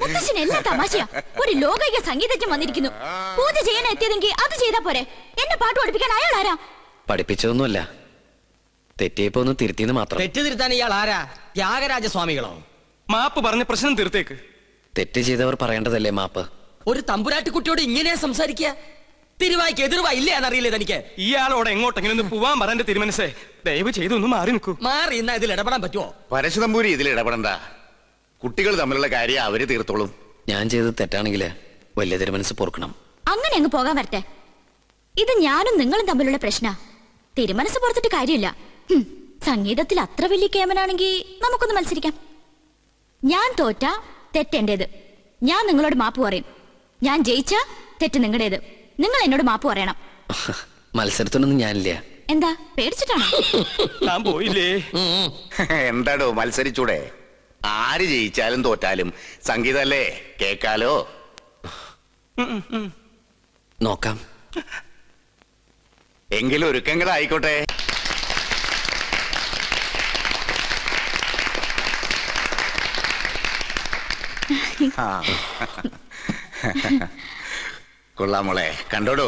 മുത്തശ്ശന് എല്ലാ തമാശയാ. ഒരു ലോകൈക സംഗീതജ്ഞൻ വന്നിരിക്കുന്നു. പൂജ ചെയ്യാൻ എത്തിയതെങ്കിൽ അത് ചെയ്താ പോരെ. എന്നെ പാട്ട് പഠിപ്പിക്കാൻ അയാൾ ആരാ? പഠിപ്പിച്ചതൊന്നുമല്ല, തെറ്റിയപ്പോ ഒന്ന് തിരുത്തിന്ന് മാത്രം. തെറ്റ് തിരുത്താൻ ഇയാൾ ആരാ? ത്യാഗരാജസ്വാമികളോ? മാപ്പ് പറഞ്ഞ പ്രശ്നം തീർത്തേക്ക്. തെറ്റ് ചെയ്തവർ പറയേണ്ടതല്ലേ മാപ്പ്? ഒരു തമ്പുരാട്ടിക്കുട്ടിയോട് ഇങ്ങനെയാ സംസാരിക്കുക? തിരുവായ്ക്ക് എതിർവാ ഇല്ലേ എന്നറിയില്ലേ തനിക്ക്? ഇയാളോട് എങ്ങോട്ടെങ്കിലും ഒന്ന് പോവാൻ പറയാൻ തിരുമനസേ, ദയവ് ചെയ്ത് ഒന്ന് മാറി നിൽക്കൂ. മാറി ഇന്നാ ഇതിൽ ഇടപെടാൻ പറ്റുമോ? പരശുതമ്പൂരി ഇതിൽ ഇടപെടണ്ട. കുട്ടികൾ തമ്മിലുള്ള കാര്യം അവര് തീർത്തോളും. ഞാൻ ചെയ്തത് തെറ്റാണെങ്കിൽ വലിയ തിരുമനസ് പൊറുക്കണം. അങ്ങനെ അങ്ങ് പോകാൻ വരട്ടെ. ഇത് ഞാനും നിങ്ങളും തമ്മിലുള്ള പ്രശ്ന. തിരുമനസ് പുറത്തിട്ട് കാര്യമില്ല. സംഗീതത്തിൽ അത്ര വലിയ കേമനാണെങ്കിൽ നമുക്കൊന്ന് മത്സരിക്കാം. ഞാൻ തോറ്റ തെറ്റെന്റേത്. ഞാൻ നിങ്ങളോട് മാപ്പ് പറയും. ഞാൻ ജയിച്ച തെറ്റ് നിങ്ങളുടേത്. നിങ്ങൾ എന്നോട് മാപ്പ് പറയണം. മത്സരത്തിനൊന്നും ഞാനില്ല. എന്താ പേടിച്ചിട്ടാണോ? ഞാൻ പോയില്ലേ? എന്താടോ മത്സരിച്ചൂടെ? ആര് ജയിച്ചാലും തോറ്റാലും സംഗീതല്ലേ, കേക്കാലോ. നോക്കാം. എങ്കിലും ഒരുക്കങ്ങളായിക്കോട്ടെ. കൊള്ളാമോളെ, കണ്ടോടോ.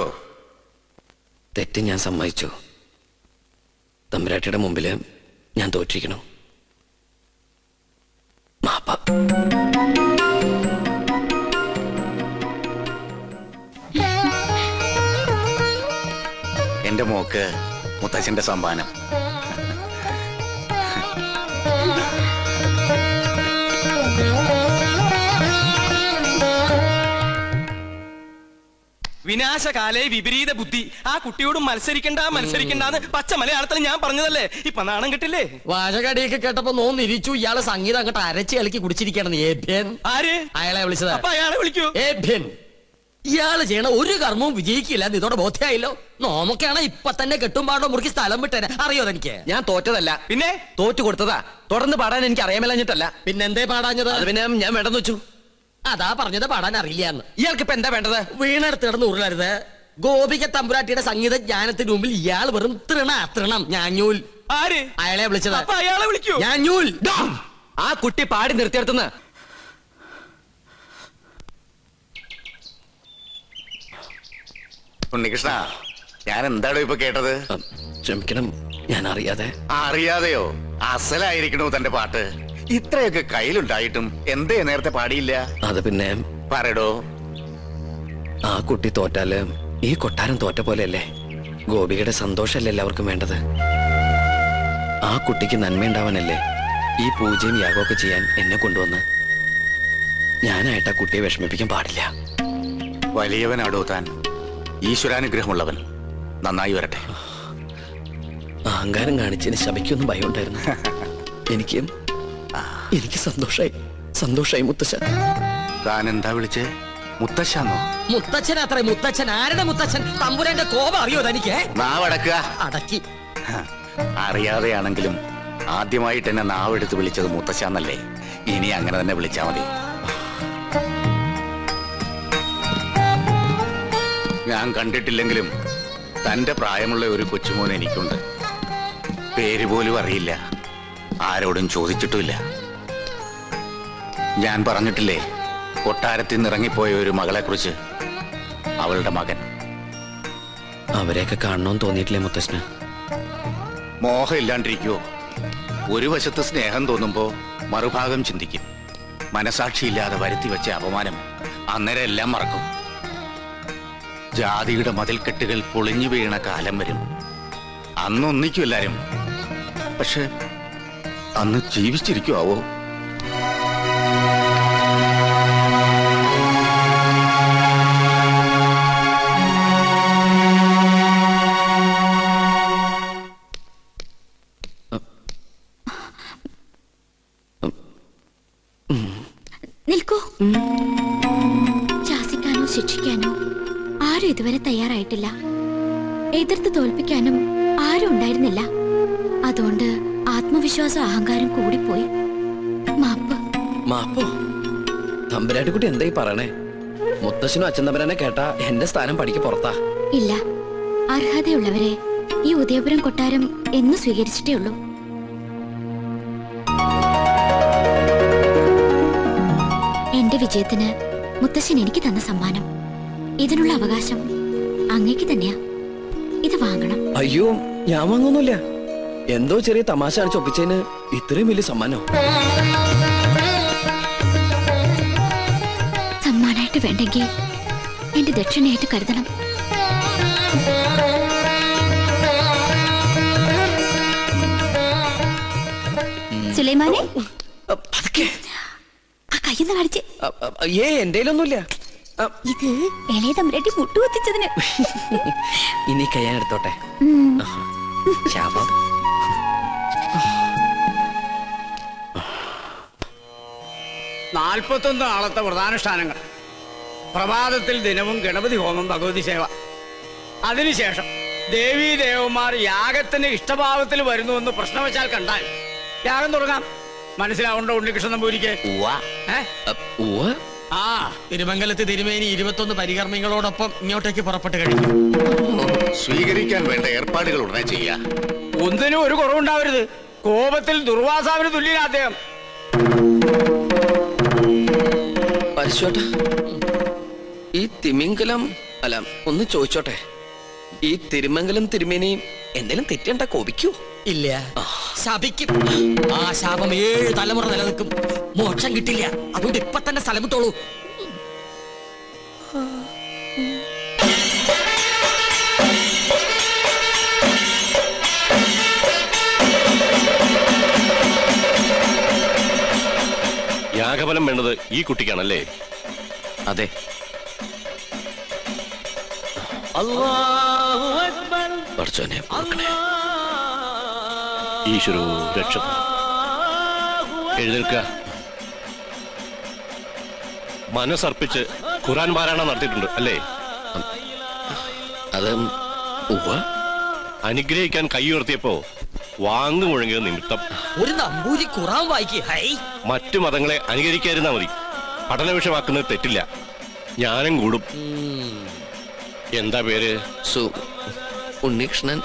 തെറ്റ് ഞാൻ സമ്മതിച്ചു. തമ്പുരാട്ടിയുടെ മുമ്പില് ഞാൻ തോറ്റിരിക്കണം. മാപ്പ. എന്റെ മോക്ക് മുത്തച്ഛന്റെ സമ്മാനം. വിനാശകാലേ വിപരീത ബുദ്ധി. ആ കുട്ടിയോട് മത്സരിക്കണ്ടെന്ന് പച്ച മലയാളത്തിൽ ഞാൻ പറഞ്ഞതല്ലേ? ഇപ്പൊ നാണം കിട്ടില്ലേ? വാചകടിയൊക്കെ കേട്ടപ്പോ നോന്നിരിച്ചു. ഇയാളെ സംഗീതം അങ്ങോട്ട് അരച്ച് ഇളക്കി കുടിച്ചിരിക്കണം. ആര്? അയാളെ വിളിച്ചത്. അപ്പൊ അയാളെ വിളിക്കൂ. ഇയാള് ചെയ്യണ ഒരു കർമ്മവും വിജയിക്കില്ല എന്ന് ഇതോടെ ബോധ്യായില്ലോ. നോമൊക്കെയാണ് ഇപ്പൊ തന്നെ കെട്ടുംപാടോ മുറുക്കി സ്ഥലം വിട്ടേനെ. അറിയോ എനിക്ക്? ഞാൻ തോറ്റതല്ല, പിന്നെ തോറ്റു കൊടുത്തതാ. തുടർന്ന് പാടാൻ എനിക്ക് അറിയാമല്ലഞ്ഞിട്ടല്ല. പിന്നെന്തേ പാടാഞ്ഞത്? പിന്നെ ഞാൻ വേണ്ടെന്ന് വെച്ചു. അതാ പറഞ്ഞത് പാടാൻ അറിയില്ലാന്ന്. ഇയാൾക്ക് ഇപ്പൊ എന്താ വേണ്ടത്? വീണെടുത്ത് കിടന്ന് ഉരുളരുത്. ഗോപിക തമ്പുരാട്ടിയുടെ സംഗീത ജ്ഞാനത്തിന് മുമ്പിൽ ഇയാൾ വെറും തൃണം. ഞാഞ്ഞൂൽ. ആര്? അയാളെ വിളിച്ചത്. അപ്പൊ അയാളെ വിളിക്കൂ. ഞാഞ്ഞൂൽ. ആ കുട്ടി പാടി നിർത്തിയെടുത്തുന്ന്. ഉണ്ണികൃഷ്ണ, ഞാൻ എന്താണോ ഇപ്പൊ കേട്ടത്? ക്ഷമിക്കണം, ഞാൻ അറിയാതെ. അറിയാതെയോ? അസലായിരിക്കണോ തന്റെ പാട്ട്? ഇത്രയൊക്കെ കയ്യിലുണ്ടായിട്ടും എന്തേ നേരത്തെ പാടിയില്ല? അത് പിന്നെ പറയടോ. ആ കുട്ടി തോറ്റാല് ഈ കൊട്ടാരം തോറ്റ പോലെയല്ലേ? ഗോപികയുടെ സന്തോഷമല്ലേ എല്ലാവർക്കും വേണ്ടത്? ആ കുട്ടിക്ക് നന്മയുണ്ടാവാനല്ലേ ഈ പൂജയും യാഗമൊക്കെ ചെയ്യാൻ എന്നെ കൊണ്ടുവന്ന്. ഞാനായിട്ട് ആ കുട്ടിയെ വിഷമിപ്പിക്കാൻ പാടില്ല. വലിയവനാടോ താൻ, ഈശ്വരാനുഗ്രഹമുള്ളവൻ. നന്നായി വരട്ടെ. അഹങ്കാരം കാണിച്ചതിന് ശബയ്ക്കൊന്നും ഭയം ഉണ്ടായിരുന്നു. എനിക്ക് സന്തോഷായി മുത്തശ്ശ. താൻ എന്താ വിളിച്ചേ? മുത്തശ്ശാന്നോ? മുത്തച്ഛൻ അത്ര. മുത്തച്ഛൻ ആരുടെ മുത്തച്ഛൻ? തമ്പുരാന്റെ കോപം അറിയോ തനിക്ക്? നാവടക്കുക. അടക്കി. അറിയാതെയാണെങ്കിലും ആദ്യമായിട്ട് എന്നെ നാവെടുത്ത് വിളിച്ചത് മുത്തശ്ശാന്നല്ലേ? ഇനി അങ്ങനെ തന്നെ വിളിച്ചാ മതി. ഞാൻ കണ്ടിട്ടില്ലെങ്കിലും തന്റെ പ്രായമുള്ള ഒരു കൊച്ചുമോൻ എനിക്കുണ്ട്. പേര് പോലും അറിയില്ല, ആരോടും ചോദിച്ചിട്ടുമില്ല. ഞാൻ പറഞ്ഞിട്ടില്ലേ കൊട്ടാരത്തിൽ നിന്ന് ഇറങ്ങിപ്പോയ ഒരു മകളെ കുറിച്ച്? അവളുടെ മകൻ. അവരെയൊക്കെ കാണണമെന്ന് തോന്നിയിട്ടില്ലേ മുത്തശ്ശന്? മോഹം ഇല്ലാണ്ടിരിക്കുവോ? ഒരു വശത്ത് സ്നേഹം തോന്നുമ്പോ മറുഭാഗം ചിന്തിക്കും. മനസാക്ഷിയില്ലാതെ വരുത്തി വെച്ച അപമാനം അന്നേരം എല്ലാം മറക്കും. ജാതിയുടെ മതിൽക്കെട്ടുകൾ പൊളിഞ്ഞു വീണ കാലം വരും. അന്നൊന്നിക്കും എല്ലാരും. പക്ഷെ അന്ന് ജീവിച്ചിരിക്കുവോ? നിൽക്കൂ. ശാസിക്കാനോ ശിക്ഷിക്കാനോ ആരും ഇതുവരെ തയ്യാറായിട്ടില്ല. എതിർത്ത് തോൽപ്പിക്കാനും ആരും ഉണ്ടായിരുന്നില്ല. അതുകൊണ്ട് ആത്മവിശ്വാസം അഹങ്കാരം കൂടിപ്പോയി. മാപ്പോ? തമ്പുരാട്ടിക്കുട്ടി എന്തായി പറയണേ? മുത്തശ്ശനും അച്ഛൻ തമ്പുരാനെ കേട്ടാ എന്റെ സ്ഥാനം പടിക്ക് പുറത്താ. ഇല്ല, അർഹതയുള്ളവരെ ഈ ഉദയപുരം കൊട്ടാരം എന്ന് സ്വീകരിച്ചിട്ടേ ഉള്ളൂ. എന്റെ വിജയത്തിന് മുത്തശ്ശൻ എനിക്ക് തന്ന സമ്മാനം. ഇതിനുള്ള അവകാശം അങ്ങേക്ക് തന്നെയാ. ഇത് വാങ്ങണം. അയ്യോ, ഞാൻ വാങ്ങൊന്നുമില്ല. എന്തോ ചെറിയ തമാശ അടിച്ച് ഒപ്പിച്ചതിന് ഇത്രയും വലിയ സമ്മാനോ? സമ്മാനായിട്ട് വേണ്ടെങ്കിൽ എന്റെ ദക്ഷിണയായിട്ട് കരുതണം. സുലൈമാനെ, പതുക്കെ. ആ കയ്യെന്ന് കാണിച്ച്. എന്തേലൊന്നുമില്ല. ഇത് ഇളയ തമ്പുരാട്ടി മുട്ടുകുത്തിച്ചതിന്. ഇനി കയ്യാൻ എടുത്തോട്ടെ. ശാപം. 41 നാളത്തെ വ്രതാനുഷ്ഠാനങ്ങൾ. പ്രഭാതത്തിൽ ദിനവും ഗണപതി ഹോമം, ഭഗവതി സേവ. അതിനുശേഷം ദേവീദേവന്മാർ യാഗത്തിന് ഇഷ്ടഭാവത്തിൽ വരുന്നുവെന്ന് പ്രശ്നവശാൽ കണ്ടാൽ യാഗം തുടങ്ങാം. മനസ്സിലാവുണ്ടോ ഉണ്ണികൃഷ്ണൻ നമ്പൂരിക്ക്? ആ തിരുമംഗലത്ത് തിരുമേനി 21 പരികർമ്മികളോടൊപ്പം ഇങ്ങോട്ടേക്ക് പുറപ്പെട്ട് കഴിഞ്ഞു. സ്വീകരിക്കാൻ വേണ്ട ഏർപ്പാടുകൾ ഉടനെ ചെയ്യാം. ഒന്നിനും ഒരു കുറവുണ്ടാവരുത്. കോപത്തിൽ ദുർവാസാവിന് തുല്യനാ അദ്ദേഹം. പരിശോട്ടെ, ഈ തിമിംഗലം അല്ല, ഒന്ന് ചോദിച്ചോട്ടെ, ഈ തിരുമംഗലം തിരുമേനിയും എന്തെങ്കിലും തെറ്റണ്ട കോപിക്കൂ? ഇല്ല, ശപിക്കും. ആ ശാപം 7 തലമുറ നിലനിൽക്കും. മോക്ഷം കിട്ടില്ല. അതുകൊണ്ട് ഇപ്പൊ തന്നെ സ്ഥലം വിട്ടോളൂ. യാഗഫലം വേണ്ടത് ഈ കുട്ടിക്കാണല്ലേ? അതെ. പഠിച്ചോനെ ഈശ്വരോ രക്ഷ. എഴുന്നേൽക്കുക. മനസ്സർപ്പിച്ച് ഖുർആൻ പാരായണം നടത്തിയിട്ടുണ്ട് അല്ലേ? അത് അനുഗ്രഹിക്കാൻ കൈ ഉയർത്തിയപ്പോ വാങ്ങു മുഴങ്ങിയത് നിമിത്തം ഒരു നമ്പൂരി ഖുർആൻ വായിക്ക്. മറ്റു മതങ്ങളെ അനുകരിക്കാതിരുന്നാ മതി. പഠന വിഷയമാക്കുന്നത് തെറ്റില്ല. ജ്ഞാനം കൂടും. എന്താ പേര്? ഉണ്ണികൃഷ്ണൻ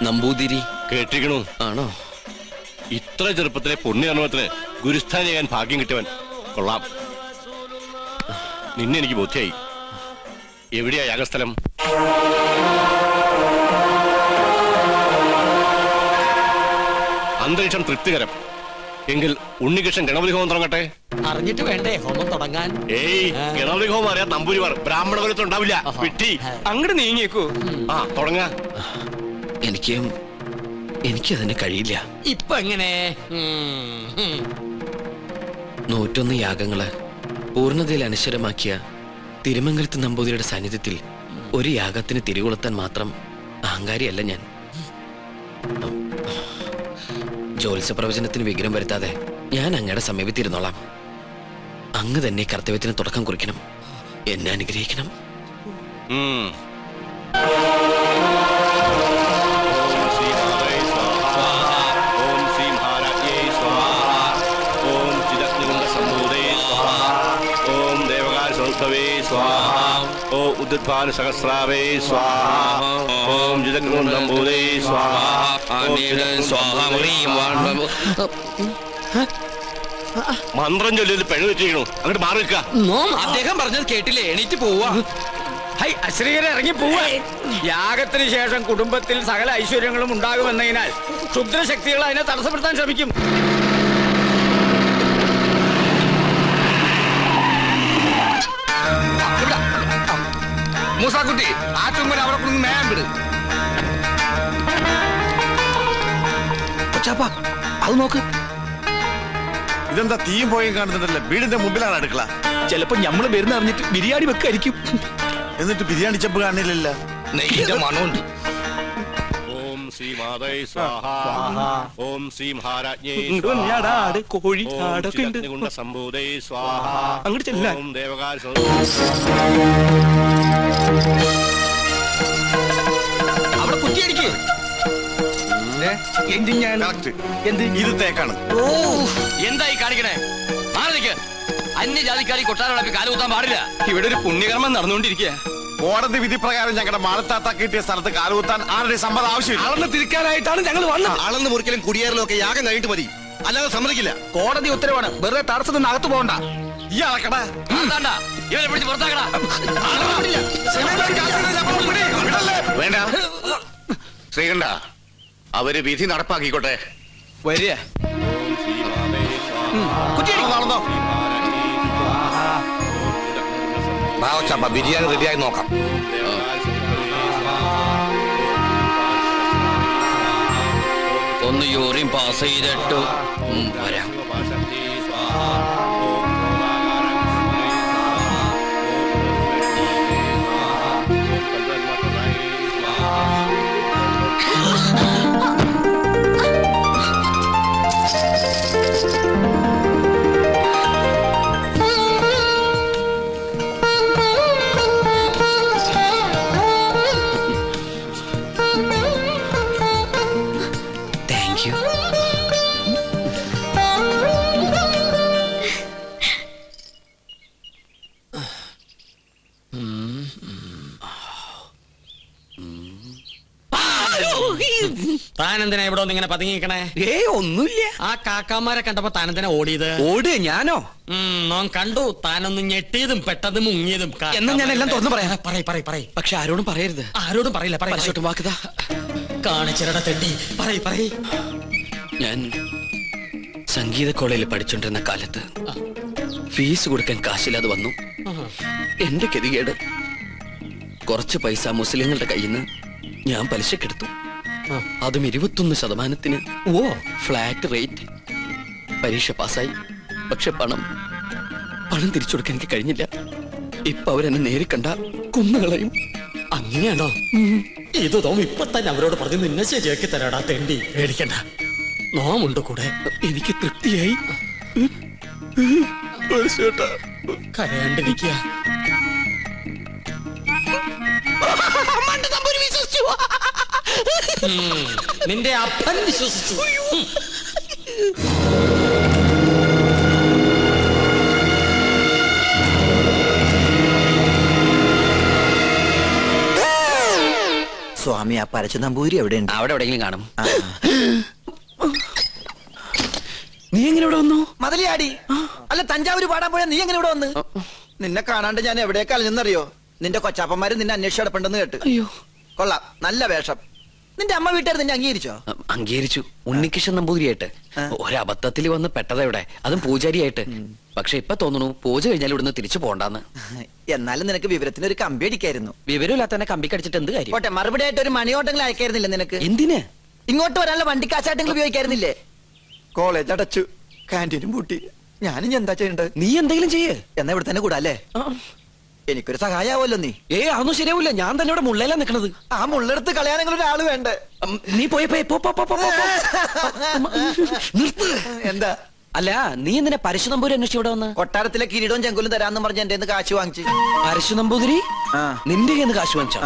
നമ്പൂതിരി. കേട്ടിരിക്കണു? ആണോ? ഇത്ര ചെറുപ്പത്തിലെ പുണ്യകർമ്മത്തിന് ഗുരുസ്ഥാനിയാകാൻ ഭാഗ്യം കിട്ടിയവൻ. കൊള്ളാം. നിന്നെ എനിക്ക് ബോധ്യായി. എവിടെയാ യാഗസ്ഥലം? അന്തരീക്ഷം തൃപ്തികരം എങ്കിൽ ഉണ്ണികൃഷ്ണൻ ഗണപതി ഹോമം തുടങ്ങട്ടെ. അറിഞ്ഞിട്ട് വേണ്ടേ ഹോമം തുടങ്ങാൻ? ഏയ്, ഗണപതി ഹോമം അറിയാൻ നമ്പൂരിമാർ ബ്രാഹ്മണ കുലത്തിൽ ഉണ്ടാവില്ല. വിട്ടി അങ്ങോട്ട് നീങ്ങിയേക്കൂ. ആ തുടങ്ങ. എനിക്കതിന് കഴിയില്ല. ഇപ്പൊ എങ്ങനെ? 101 യാഗങ്ങള് പൂർണ്ണതയിൽ അനശ്വരമാക്കിയ തിരുമംഗലത്ത് നമ്പൂതിരിയുടെ സാന്നിധ്യത്തിൽ ഒരു യാഗത്തിന് തിരികൊളുത്താൻ മാത്രം അഹങ്കാരിയല്ല ഞാൻ. ജ്യോത്സ്യ പ്രവചനത്തിന് വിഘ്നം വരുത്താതെ ഞാൻ അങ്ങയുടെ സമീപത്തിരുന്നോളാം. അങ്ങ് തന്നെ കർത്തവ്യത്തിന് തുടക്കം കുറിക്കണം. എന്നെ അനുഗ്രഹിക്കണം. സഹസ്രാവേ സ്വാഹ. ഓം ജിതകൃതംബൂദേ സ്വാഹ. മന്ത്രം ചൊല്ലിയത് പെഴു വെച്ചിരിക്കണു. അങ്ങോട്ട് മാറി നിൽക്കുക. അദ്ദേഹം പറഞ്ഞത് കേട്ടില്ലേ? എണീറ്റ് പോവാ. ഹൈ, അശ്രീകരെ ഇറങ്ങി പോവാ. യാഗത്തിന് ശേഷം കുടുംബത്തിൽ സകല ഐശ്വര്യങ്ങളും ഉണ്ടാകുമെന്നതിനാൽ ക്ഷുദ്രശക്തികൾ അതിനെ തടസ്സപ്പെടുത്താൻ ശ്രമിക്കും. മൂസാക്കുട്ടി, ആ ചുമ്മൻ അവിടെ കൊണ്ട് നേരം വിട്. അത് നോക്ക്. ഇതെന്താ തീയും പോയും കാണുന്നുണ്ടല്ലോ? വീടിന്റെ മുമ്പിലാണ് അടുക്കള. ചിലപ്പോ ഞമ്മള് വരുന്ന അറിഞ്ഞിട്ട് ബിരിയാണി വെക്കായിരിക്കും. എന്നിട്ട് ബിരിയാണി ചെമ്പ് കാണില്ലല്ല. നെയ്യുടെ മണമുണ്ട്. ഓം ശ്രീ മാതൈ സ്വാഹ. ഓം ശ്രീ മഹാരാജ്ഞേ കോഴി ആടൊക്കെ ഉണ്ട്. സംഭൂതേ സ്വാഹ. അങ്ങോട്ട് ചെല്ലാൻ. ഓം ദേവകാര അവിടെ കുറ്റിയടിക്ക്. ഇത് തേക്കാണ്. എന്തായി കാണിക്കണേ? മാറിക്ക്. അന്യജാതിക്കാരി കൊട്ടാരം കാലുകുത്താൻ പാടില്ല. ഇവിടെ ഒരു പുണ്യകർമ്മം നടന്നുകൊണ്ടിരിക്കുക. കോടതി വിധി പ്രകാരം ഞങ്ങളുടെ മാളത്താത്ത കിട്ടിയ സ്ഥലത്ത് കാലുകുത്താൻ ആരുടെ സമ്മതം ആവശ്യമില്ല. അളന്ന് തിരിക്കാനായിട്ടാണ് ഞങ്ങൾ വന്നത്. അളന്ന് മുറിക്കലും കുടിയേറലും ഒക്കെ യാഗം കഴിഞ്ഞിട്ട് മതി, അല്ലാതെ സമ്മതിക്കില്ല. കോടതി ഉത്തരവാണ്. വെറുതെ തടസ്സം നിന്ന് അകത്ത് പോകണ്ട. ഈ അളക്കടാ ഇവരെ പിടിച്ച് പുറത്താക്കടാ. വേണ്ട ശ്രീകണ്ഠ, അവര് വിധി നടപ്പാക്കിക്കോട്ടെ. വരിക ബിരിയാണി റെഡിയായി നോക്കാം. ഒന്ന് യൂറിൻ പാസ് ചെയ്തിട്ട് വരാം. Thank you. താനെന്തിനാ ഇവിടെ ഒന്ന് ഇങ്ങനെ പതുങ്ങിക്കണേ? ഒന്നുമില്ല. ആ കാക്കാമാരെ കണ്ടപ്പോ താനെന്തിനാ ഓടിയത്? ഓട് ഞാനോ? നോൻ കണ്ടു താനൊന്ന് ഞെട്ടിയതും പെട്ടതും മുങ്ങിയതും. എന്നാ ഞാൻ എല്ലാം തുറന്നു പറയാം. പറയ്. പക്ഷെ ആരോടും പറയരുത്. ആരോടും പറയില്ല. പരിശോട്ട് വാക്കുതാ. കാണിച്ചിരട തെണ്ടി. പറയ്. ഞാൻ സംഗീത കോളേജിൽ പഠിച്ചോണ്ടിരുന്ന കാലത്ത് ഫീസ് കൊടുക്കാൻ കാശില്ലാതെ വന്നു. എന്റെ ഗതികേട് കുറച്ച് പൈസ മുസ്ലിങ്ങളുടെ കയ്യിൽ നിന്ന് ഞാൻ പലിശക്കെടുത്തു. അതും 21%. Flat rate. പരീക്ഷ പാസ്സായി. പക്ഷെ പണം തിരിച്ചു കൊടുക്കാൻ എനിക്ക് കഴിഞ്ഞില്ല. ഇപ്പൊ അവരെന്നെ നേരി കണ്ട കൊന്നുകളയും. അങ്ങനെയാണോ? ഇത് നോം ഇപ്പൊ തന്നെ അവരോട് പറഞ്ഞ് നിന്നെ ശരിയാക്കി തരാടാ തെണ്ടി. പേടിക്കണ്ട, നോമുണ്ട് കൂടെ. എനിക്ക് തൃപ്തിയായി. കരയാണ്ടിരിക്കുക. നിന്റെ അപ്പൻ വിശ്വസിച്ചു. സ്വാമി, ആ പരച്ച നമ്പൂരി എവിടെയുണ്ട്? അവിടെ എവിടെയെങ്കിലും കാണും. നീ എങ്ങനെ ഇവിടെ വന്നു? മതിലിയാടി. അല്ല, തഞ്ചാവൂര് പാടാൻ പോയാ നീ എങ്ങനെ ഇവിടെ വന്ന്? നിന്നെ കാണാണ്ട് ഞാൻ എവിടേക്ക് അലഞ്ഞെന്നറിയോ? നിന്റെ കൊച്ചാപ്പന്മാര് നിന്നെ അന്വേഷിച്ച് കിടപ്പുണ്ടെന്ന് കേട്ട്. അയ്യോ, കൊള്ളാം, നല്ല വേഷം. നിന്റെ അമ്മ വീട്ടുകാർ നിന്നെ അംഗീകരിച്ചോ? അംഗീകരിച്ചു. ഉണ്ണികൃഷ്ണൻ നമ്പൂതിരിയായിട്ട്. ഒരബദ്ധത്തിൽ വന്ന് പെട്ടതെവിടെ, അതും പൂജാരിയായിട്ട്. പക്ഷെ ഇപ്പൊ തോന്നുന്നു പൂജ കഴിഞ്ഞാൽ ഇവിടുന്ന് തിരിച്ചു പോണ്ടാന്ന്. എന്നാലും നിനക്ക് വിവരത്തിന് ഒരു കമ്പി അടിക്കായിരുന്നു. വിവരമില്ലാത്ത തന്നെ കമ്പി കടിച്ചിട്ട് എന്ത് കാര്യം? പോട്ടെ, മറുപടി ആയിട്ട് ഒരു മണിയോട്ടെങ്കിലും അയക്കായിരുന്നില്ല നിനക്ക്? എന്തിന്? ഇങ്ങോട്ട് വരാനുള്ള വണ്ടിക്കാശായിട്ടെങ്കിലും ഉപയോഗിക്കായിരുന്നില്ലേ? കോളേജ് അടച്ചു, കാന്റീനും പൂട്ടി. ഞാനും എന്താ ചെയ്യണ്ടത്? നീ എന്തെങ്കിലും ചെയ്യേ. എന്നാ ഇവിടെ തന്നെ കൂടാല്ലേ? എനിക്കൊരു സഹായാവല്ലോ നീ. അതൊന്നും ശരിയാവില്ല. ഞാൻ തന്നെ ഇവിടെ മുള്ളയിലാ നിക്കണത്. ആ മുള്ളെടുത്ത് കളയാനെങ്കിലും ഒരാള് വേണ്ടേ? നീ പോയി നിർത്ത്. എന്താ? അല്ല, നീ എന്തിനാ പരശു നമ്പൂരി അന്വേഷിച്ച് ഇവിടെ വന്ന്? കൊട്ടാരത്തിലെ കിരീടവും ചെങ്കുലും തരാന്ന് പറഞ്ഞ എന്റെ കാശ് വാങ്ങിച്ചു. പരശു നമ്പൂതിരി നിന്റെ കയ്യിൽ നിന്ന് കാശ് വാങ്ങിച്ചോ?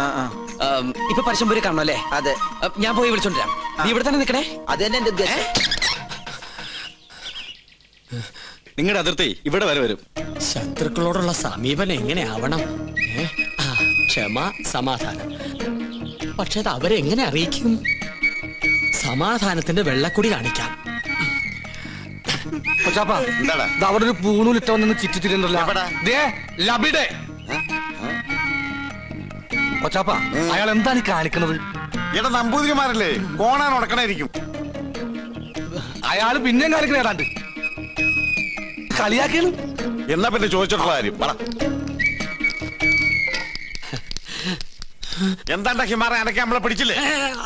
ഇപ്പൊ പരശുനമ്പൂരി കാണണോ അല്ലേ? അതെ. ഞാൻ പോയി വിളിച്ചോണ്ടിരാം. നീ ഇവിടെ തന്നെ നിക്കണേ. അത് തന്നെ എന്റെ ഉദ്ദേശം. നിങ്ങളുടെ അതിർത്തി ഇവിടെ വരെ വരും. ശത്രുക്കളോടുള്ള സമീപനം എങ്ങനെയാവണം? ക്ഷമ, സമാധാനം. പക്ഷെ അത് അവരെങ്ങനെ അറിയിക്കും? സമാധാനത്തിന്റെ വെള്ളക്കുടി കാണിക്കാം. അവിടെ ഒരു പൂണൂലിട്ട വന്ന് ചുറ്റിത്തിരുന്നല്ലോ. കൊച്ചാപ്പ, അയാൾ എന്താണ് ഈ കാണിക്കുന്നത്? ഇവിടെ നമ്പൂതിരിമാരല്ലേ, കോണാൻ ഉടക്കണായിരിക്കും. അയാള് പിന്നെയും കാണിക്കണ ഏതാണ്ട് കളിയാക്കിയാണ്. എന്നാ പിന്നെ ചോദിച്ചിട്ടുള്ള കാര്യം പറ. എന്താണ്ടാക്കി മാറാൻ അനക്കെ നമ്മളെ പിടിച്ചില്ലേ?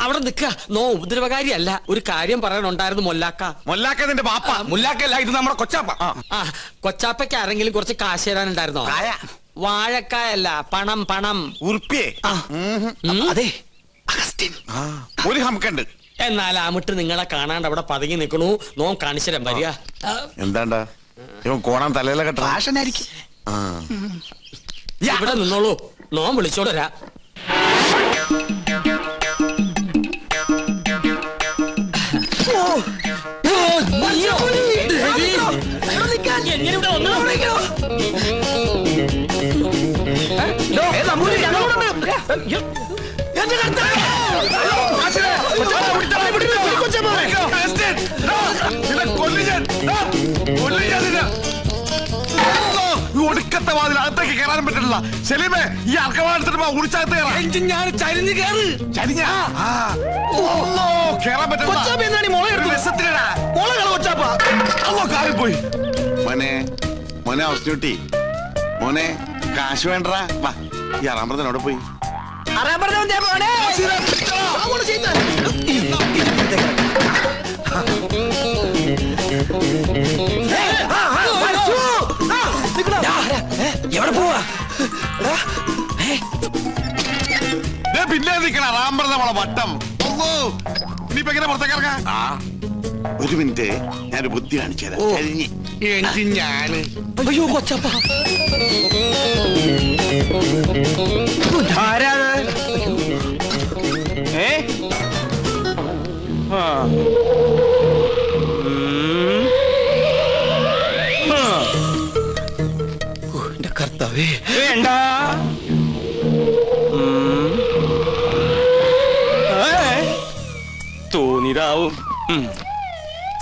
അവിടെ നിക്ക. നോ ഉപദ്രവകാരിയല്ല. ഒരു കാര്യം പറയാനുണ്ടായിരുന്നു. മൊല്ലാക്ക നിന്റെ ബാപ്പ. മുല്ലാക്കല്ല, ഇത് നമ്മുടെ കൊച്ചാപ്പ. കൊച്ചാപ്പയ്ക്ക് ആരെങ്കിലും കുറച്ച് കാശ് തരാനുണ്ടായിരുന്നോ? വാഴക്കായല്ല, പണം. ഉറുപ്പിയേ? അതെ, ഒരു ഹംക്കുണ്ട്. എന്നാൽ ആ മുട്ട് നിങ്ങളെ കാണാണ്ട് അവിടെ പതുങ്ങി നിൽക്കണു. നോം കാണിച്ചരം വരിക. എന്താണ്ടാ ഇവൻ കോണാൻ തലയിലെ കെട്ട ഫാഷനായിരിക്കും. ഇവിടെ നിന്നോളൂ, നോം വിളിച്ചോടരാ. ഒടുക്കത്തെ വാതിൽ അകത്തേക്ക് കയറാനും പറ്റില്ല. സെലീമേ, ഈ അർക്കവാടത്തിന് ഉടിച്ചകത്ത് കയറാം. എഞ്ചിൻ ഞാൻ ചരിഞ്ഞ് കയറ്. ചരിഞ്ഞ കേറാൻ പറ്റില്ല. കാറിൽ പോയി. മോനെ മോനെ അവസ്ഥ മോനെ കാശ് വേണ്ടടാ. വാ, ഈ അറാമ്പറത്തിനോടെ പോയി. എവിടെ പോവാ? പിന്നെ നിൽക്കണ റാമ്പറ നമ്മളെ വട്ടം. ഇനിയിപ്പോ എങ്ങനെ പുറത്തേക്ക് ഇറങ്ങാം? ഒരു മിനിറ്റ്, ഞാനൊരു ബുദ്ധി കാണിച്ചത്. ഞാന് അയ്യോ കൊച്ചപ്പ, എന്റെ കർത്താവേ. വേണ്ട, തോന്നിയതാവും.